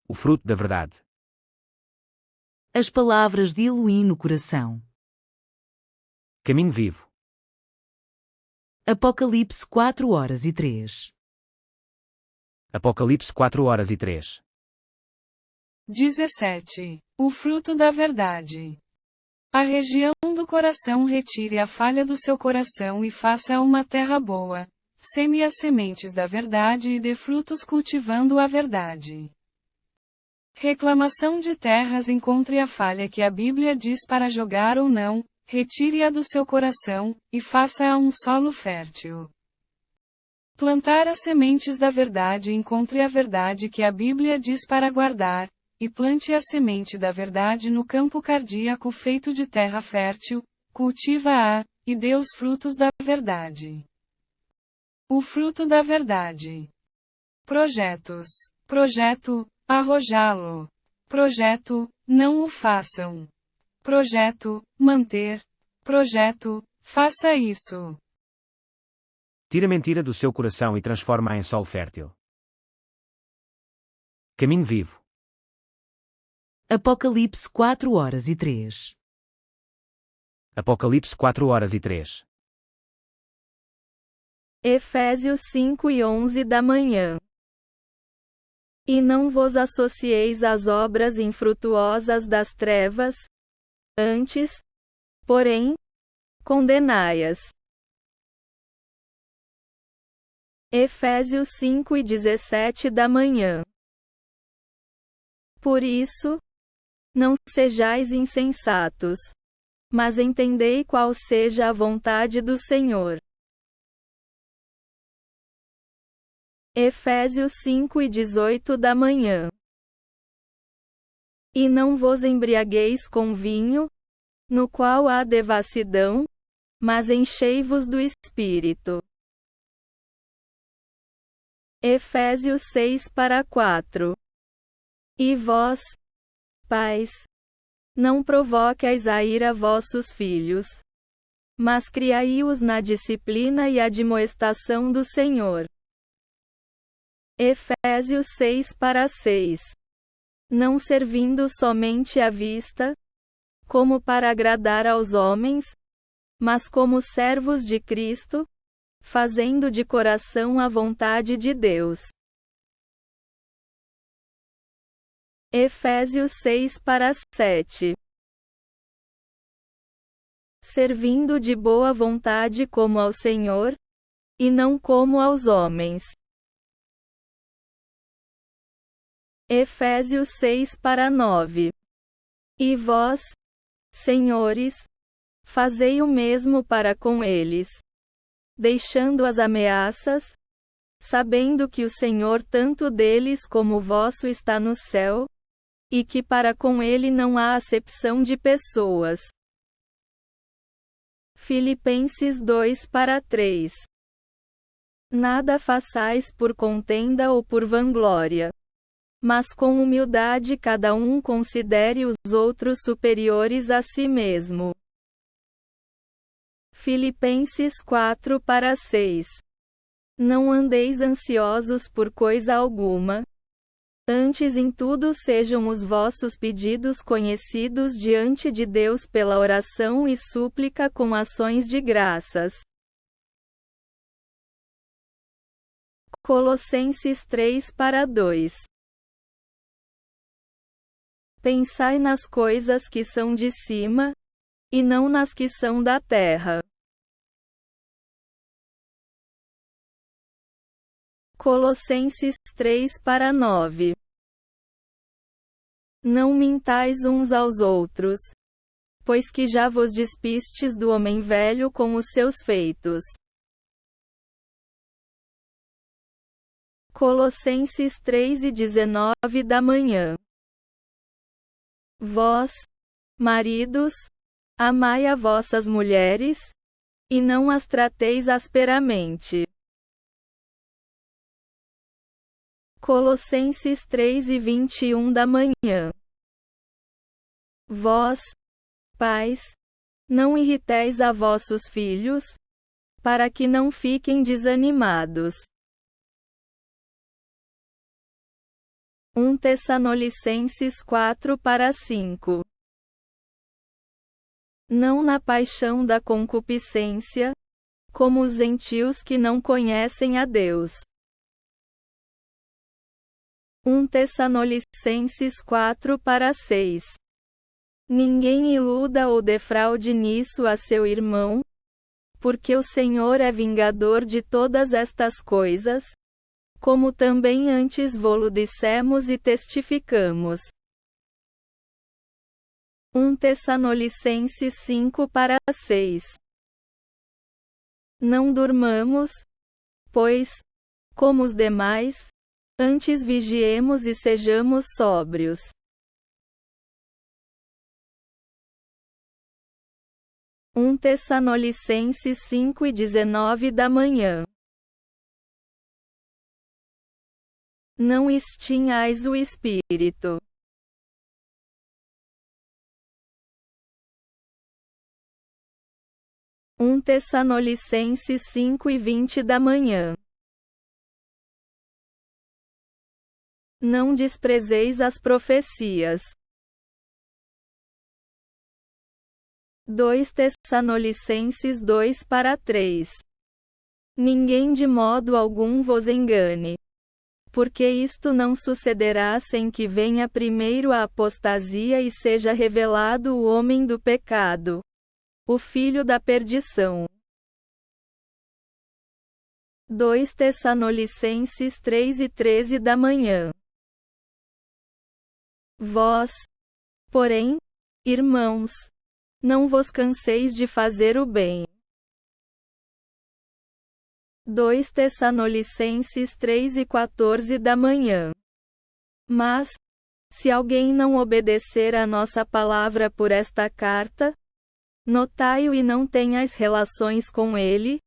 o fruto da verdade. As palavras de Elohim no coração. Caminho vivo. Apocalipse 4:03. Apocalipse 4:03. 17. O fruto da verdade. A região do coração retire a falha do seu coração e faça uma terra boa. Seme as sementes da verdade e dê frutos cultivando a verdade. Reclamação de terras. Encontre a falha que a Bíblia diz para jogar ou não, retire-a do seu coração, e faça-a um solo fértil. Plantar as sementes da verdade. Encontre a verdade que a Bíblia diz para guardar, e plante a semente da verdade no campo cardíaco feito de terra fértil, cultiva-a, e dê os frutos da verdade. O fruto da verdade. Projetos. Projeto, arrojá-lo. Projeto, não o façam. Projeto, manter. Projeto, faça isso. Tira a mentira do seu coração e transforma-a em solo fértil. Caminho vivo. Apocalipse 4:03. Apocalipse 4:03. Efésios 5:11 da manhã. E não vos associeis às obras infrutuosas das trevas, antes, porém, condenai-as. Efésios 5:17 da manhã. Por isso, não sejais insensatos, mas entendei qual seja a vontade do Senhor. Efésios 5:18 da manhã. E não vos embriagueis com vinho, no qual há devassidão, mas enchei-vos do Espírito. Efésios 6:4. E vós, pais, não provoqueis a ira vossos filhos, mas criai-os na disciplina e admoestação do Senhor. Efésios 6:6. Não servindo somente à vista, como para agradar aos homens, mas como servos de Cristo, fazendo de coração a vontade de Deus. Efésios 6:7. Servindo de boa vontade como ao Senhor, e não como aos homens. Efésios 6:9. E vós, senhores, fazei o mesmo para com eles, deixando as ameaças, sabendo que o Senhor tanto deles como vosso está no céu, e que para com ele não há acepção de pessoas. Filipenses 2:3. Nada façais por contenda ou por vanglória, mas com humildade cada um considere os outros superiores a si mesmo. Filipenses 4:6. Não andeis ansiosos por coisa alguma, antes em tudo sejam os vossos pedidos conhecidos diante de Deus pela oração e súplica com ações de graças. Colossenses 3:2. Pensai nas coisas que são de cima, e não nas que são da terra. Colossenses 3:9. Não mintais uns aos outros, pois que já vos despistes do homem velho com os seus feitos. Colossenses 3:19 da manhã. Vós, maridos, amai a vossas mulheres, e não as trateis asperamente. Colossenses 3:21 da manhã. Vós, pais, não irriteis a vossos filhos, para que não fiquem desanimados. 1 Tessalonicenses 4:5. Não na paixão da concupiscência, como os gentios que não conhecem a Deus. 1 Tessalonicenses 4:6. Ninguém iluda ou defraude nisso a seu irmão, porque o Senhor é vingador de todas estas coisas, como também antes vô-lo dissemos e testificamos. 1 Tessalonicenses 5:6. Não durmamos, pois, como os demais, antes vigiemos e sejamos sóbrios. 1 Tessalonicenses 5:19 da manhã. Não extinhais o espírito. 1 Tessalonicenses 5:20 da manhã. Não desprezeis as profecias. 2 Tessalonicenses 2:3. Ninguém de modo algum vos engane. Porque isto não sucederá sem que venha primeiro a apostasia e seja revelado o homem do pecado, o filho da perdição. 2 Tessalonicenses 3:13 da manhã. Vós, porém, irmãos, não vos canseis de fazer o bem. 2 Tessalonicenses 3:14 da manhã. Mas, se alguém não obedecer à nossa palavra por esta carta, notai-o e não tenhais relações com ele,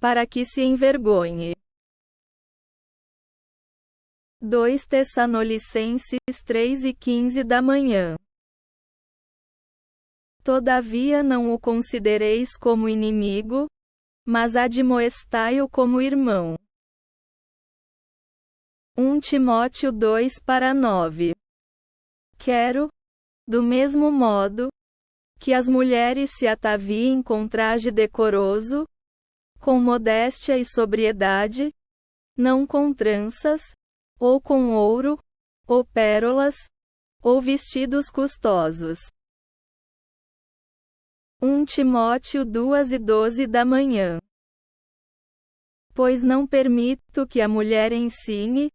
para que se envergonhe. 2 Tessalonicenses 3:15 da manhã. Todavia não o considereis como inimigo, mas admoestai-o como irmão. 1 Timóteo 2:9. Quero, do mesmo modo, que as mulheres se ataviem com traje decoroso, com modéstia e sobriedade, não com tranças, ou com ouro, ou pérolas, ou vestidos custosos. 1 Timóteo 2:12 da manhã. Pois não permito que a mulher ensine,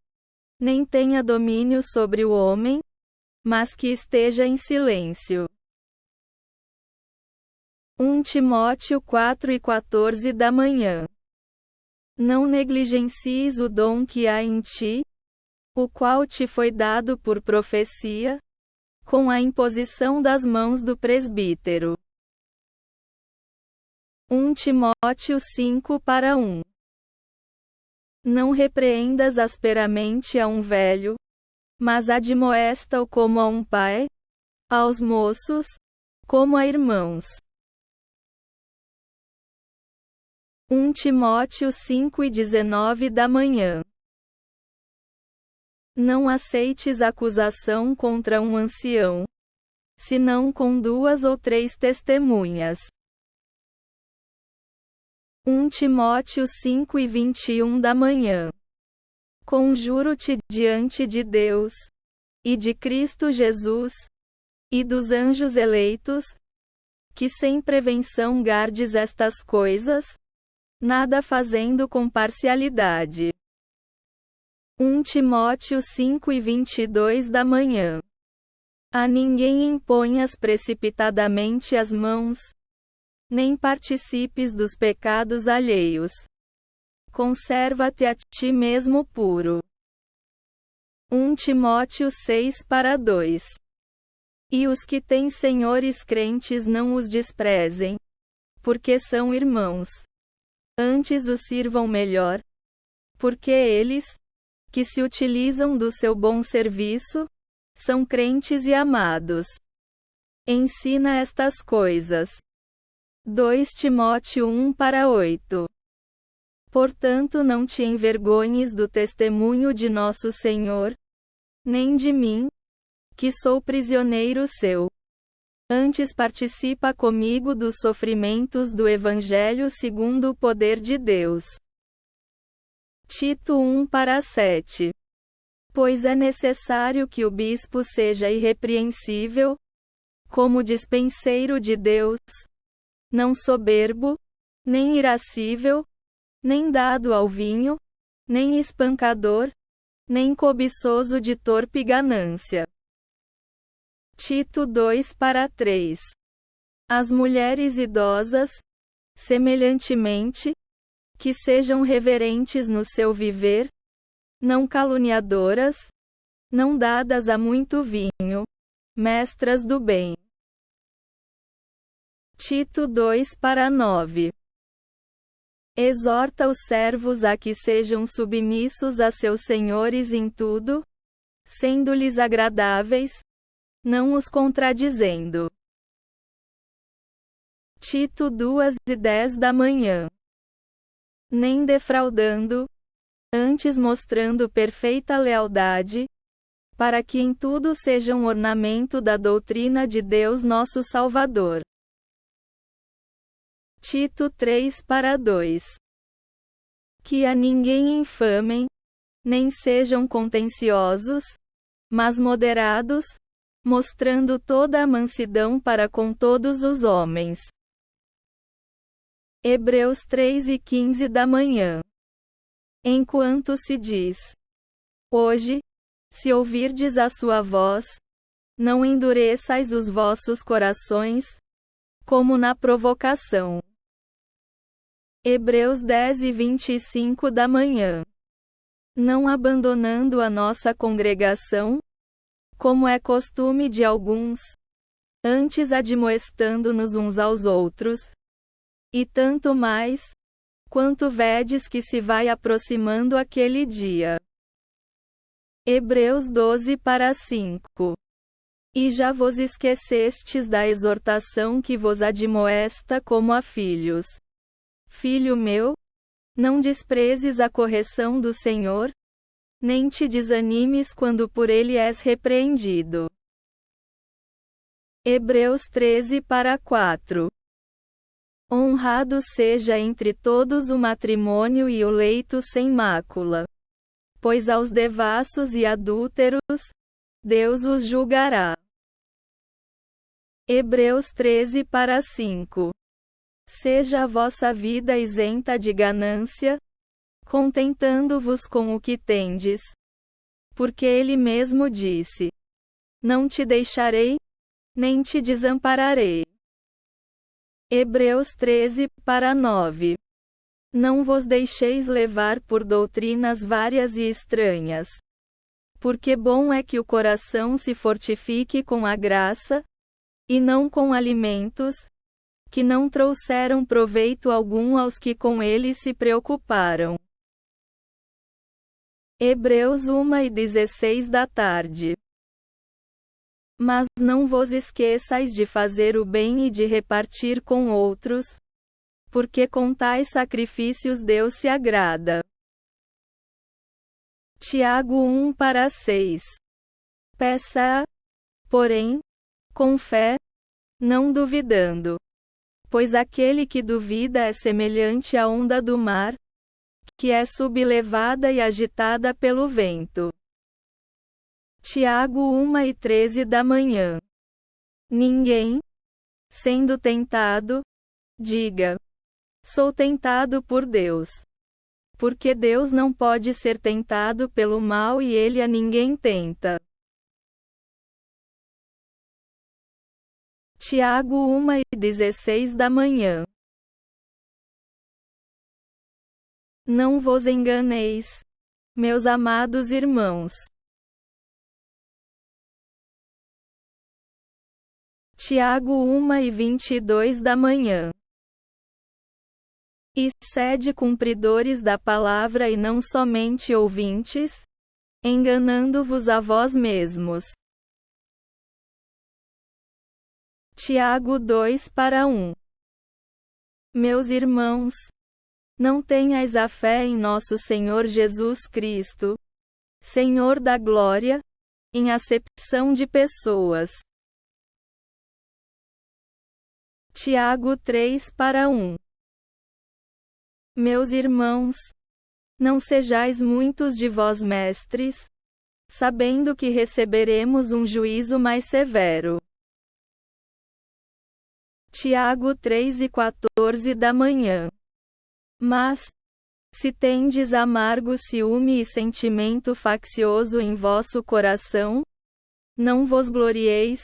nem tenha domínio sobre o homem, mas que esteja em silêncio. 1 Timóteo 4:14 da manhã. Não negligencies o dom que há em ti, o qual te foi dado por profecia, com a imposição das mãos do presbítero. 1 Timóteo 5:1. Não repreendas asperamente a um velho, mas admoesta-o como a um pai, aos moços, como a irmãos. 1 Timóteo 5:19 da manhã. Não aceites acusação contra um ancião, senão com 2 ou 3 testemunhas. 1 Timóteo 5:21 da manhã. Conjuro-te diante de Deus, e de Cristo Jesus, e dos anjos eleitos, que sem prevenção guardes estas coisas, nada fazendo com parcialidade. 1 Timóteo 5:22 da manhã. A ninguém imponhas precipitadamente as mãos, nem participes dos pecados alheios. Conserva-te a ti mesmo puro. 1 Timóteo 6:2. E os que têm senhores crentes não os desprezem, porque são irmãos. Antes os sirvam melhor, porque eles, que se utilizam do seu bom serviço, são crentes e amados. Ensina estas coisas. 2 Timóteo 1:8. Portanto não te envergonhes do testemunho de nosso Senhor, nem de mim, que sou prisioneiro seu. Antes participa comigo dos sofrimentos do Evangelho segundo o poder de Deus. Tito 1:7. Pois é necessário que o bispo seja irrepreensível, como dispenseiro de Deus, não soberbo, nem irascível, nem dado ao vinho, nem espancador, nem cobiçoso de torpe ganância. Tito 2:3. As mulheres idosas, semelhantemente, que sejam reverentes no seu viver, não caluniadoras, não dadas a muito vinho, mestras do bem. Tito 2:9. Exorta os servos a que sejam submissos a seus senhores em tudo, sendo-lhes agradáveis, não os contradizendo. Tito 2:10 da manhã. Nem defraudando, antes mostrando perfeita lealdade, para que em tudo sejam ornamento da doutrina de Deus nosso Salvador. Tito 3:2. Que a ninguém infamem, nem sejam contenciosos, mas moderados, mostrando toda a mansidão para com todos os homens. Hebreus 3:15 da manhã. Enquanto se diz: Hoje, se ouvirdes a sua voz, não endureçais os vossos corações, como na provocação. Hebreus 10:25 da manhã. Não abandonando a nossa congregação, como é costume de alguns, antes admoestando-nos uns aos outros, e tanto mais, quanto vedes que se vai aproximando aquele dia. Hebreus 12:5. E já vos esquecestes da exortação que vos admoesta como a filhos. Filho meu, não desprezes a correção do Senhor, nem te desanimes quando por ele és repreendido. Hebreus 13:4. Honrado seja entre todos o matrimônio e o leito sem mácula. Pois aos devassos e adúlteros, Deus os julgará. Hebreus 13:5. Seja a vossa vida isenta de ganância, contentando-vos com o que tendes. Porque ele mesmo disse: Não te deixarei, nem te desampararei. Hebreus 13:9. Não vos deixeis levar por doutrinas várias e estranhas. Porque bom é que o coração se fortifique com a graça, e não com alimentos, que não trouxeram proveito algum aos que com ele se preocuparam. Hebreus 1:16 da tarde. Mas não vos esqueçais de fazer o bem e de repartir com outros, porque com tais sacrifícios Deus se agrada. Tiago 1:6. Peça, porém, com fé, não duvidando. Pois aquele que duvida é semelhante à onda do mar, que é sublevada e agitada pelo vento. Tiago 1:13 da manhã. Ninguém, sendo tentado, diga: Sou tentado por Deus. Porque Deus não pode ser tentado pelo mal e ele a ninguém tenta. Tiago 1:16 da manhã. Não vos enganeis, meus amados irmãos. Tiago 1:22 da manhã. E sede cumpridores da palavra e não somente ouvintes, enganando-vos a vós mesmos. Tiago 2:1. Meus irmãos, não tenhais a fé em nosso Senhor Jesus Cristo, Senhor da glória, em acepção de pessoas. Tiago 3:1. Meus irmãos, não sejais muitos de vós mestres, sabendo que receberemos um juízo mais severo. Tiago 3:14 da manhã. Mas, se tendes amargo ciúme e sentimento faccioso em vosso coração, não vos glorieis,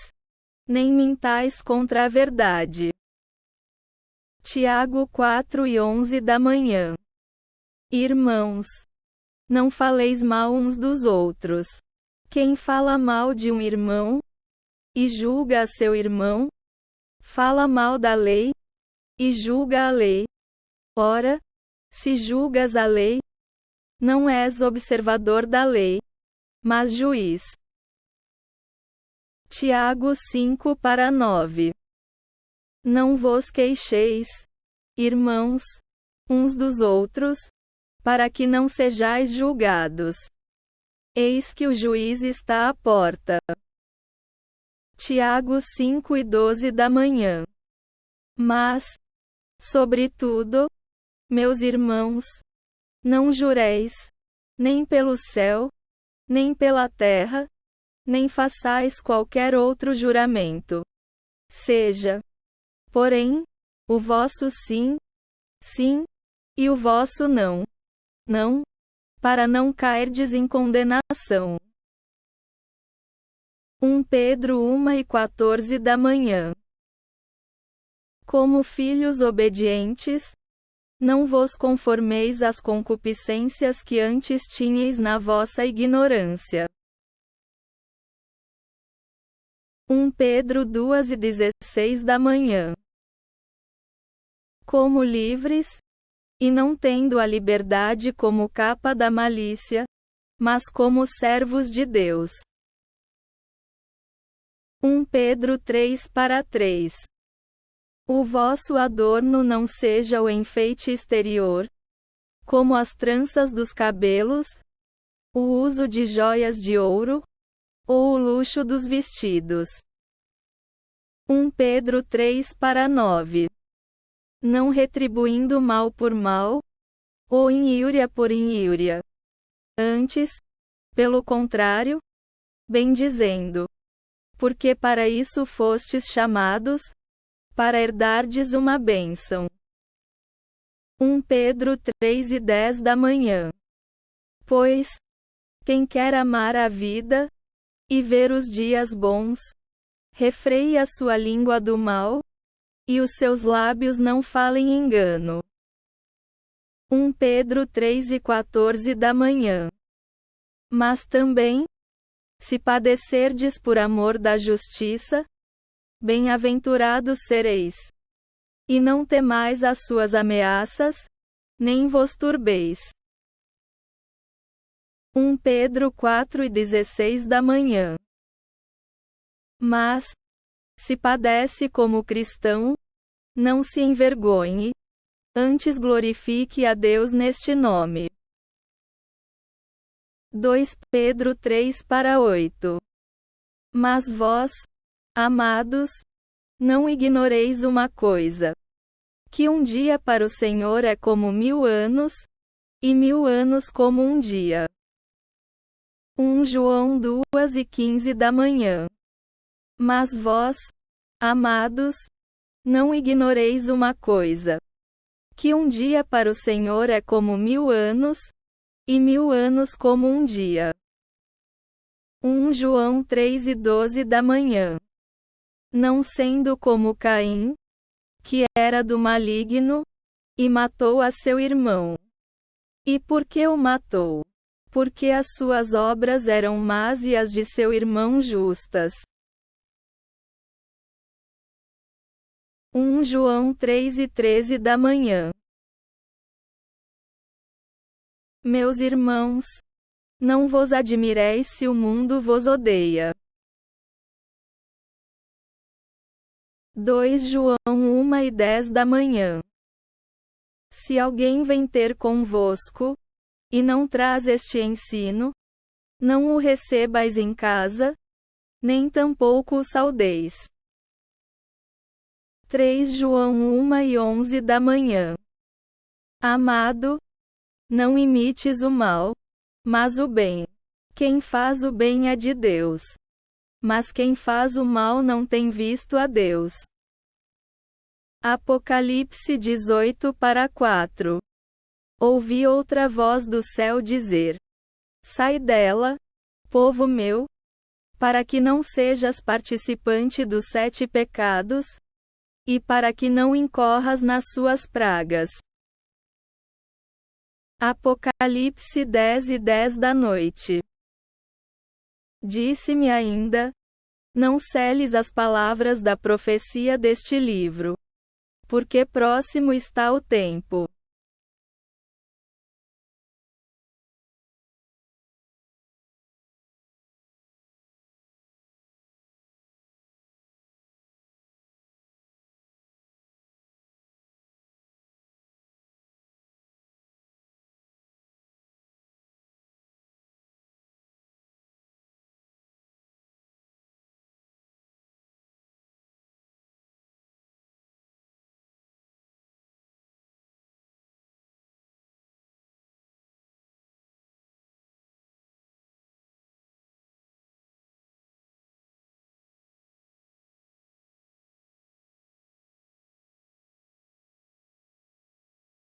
nem mintais contra a verdade. Tiago 4:11 da manhã. Irmãos, não faleis mal uns dos outros. Quem fala mal de um irmão, e julga a seu irmão, fala mal da lei, e julga a lei. Ora, se julgas a lei, não és observador da lei, mas juiz. Tiago 5:9. Não vos queixeis, irmãos, uns dos outros, para que não sejais julgados. Eis que o juiz está à porta. Tiago 5:12 da manhã. Mas, sobretudo, meus irmãos, não jureis, nem pelo céu, nem pela terra, nem façais qualquer outro juramento. Seja, porém, o vosso sim, sim, e o vosso não, não, para não cairdes em condenação. 1 Pedro 1:14 da manhã. Como filhos obedientes, não vos conformeis às concupiscências que antes tinhais na vossa ignorância. 1 Pedro 2:16 da manhã. Como livres, e não tendo a liberdade como capa da malícia, mas como servos de Deus. 1 Pedro 3:3. O vosso adorno não seja o enfeite exterior, como as tranças dos cabelos, o uso de joias de ouro, ou o luxo dos vestidos. 1 Pedro 3:9. Não retribuindo mal por mal, ou injúria por injúria. Antes, pelo contrário, bendizendo. Porque para isso fostes chamados, para herdardes uma bênção. 1 Pedro 3:10 da manhã. Pois, quem quer amar a vida, e ver os dias bons, refreie a sua língua do mal, e os seus lábios não falem engano. 1 Pedro 3:14 da manhã. Mas também, se padecerdes por amor da justiça, bem-aventurados sereis. E não temais as suas ameaças, nem vos turbeis. 1 Pedro 4:16 da manhã. Mas, se padece como cristão, não se envergonhe, antes glorifique a Deus neste nome. 2 Pedro 3:8. Mas vós, amados, não ignoreis uma coisa: que um dia para o Senhor é como 1000 anos, e 1000 anos como um dia. 1 João 2:15 da manhã. Mas vós, amados, não ignoreis uma coisa: que um dia para o Senhor é como 1000 anos, e 1000 anos como um dia. 1 João 3:12 da manhã. Não sendo como Caim, que era do maligno, e matou a seu irmão. E por que o matou? Porque as suas obras eram más e as de seu irmão justas. 1 João 3:13 da manhã. Meus irmãos, não vos admireis se o mundo vos odeia. 2 João 1:10 da manhã. Se alguém vem ter convosco, e não traz este ensino, Não o recebais em casa, nem tampouco o saudeis. 3 João 1:11 da manhã. Amado, não imites o mal, mas o bem. Quem faz o bem é de Deus. Mas quem faz o mal não tem visto a Deus. Apocalipse 18:4. Ouvi outra voz do céu dizer: Sai dela, povo meu, para que não sejas participante dos 7 pecados, e para que não incorras nas suas pragas. Apocalipse 10:10 da noite. Disse-me ainda: Não seles as palavras da profecia deste livro, porque próximo está o tempo.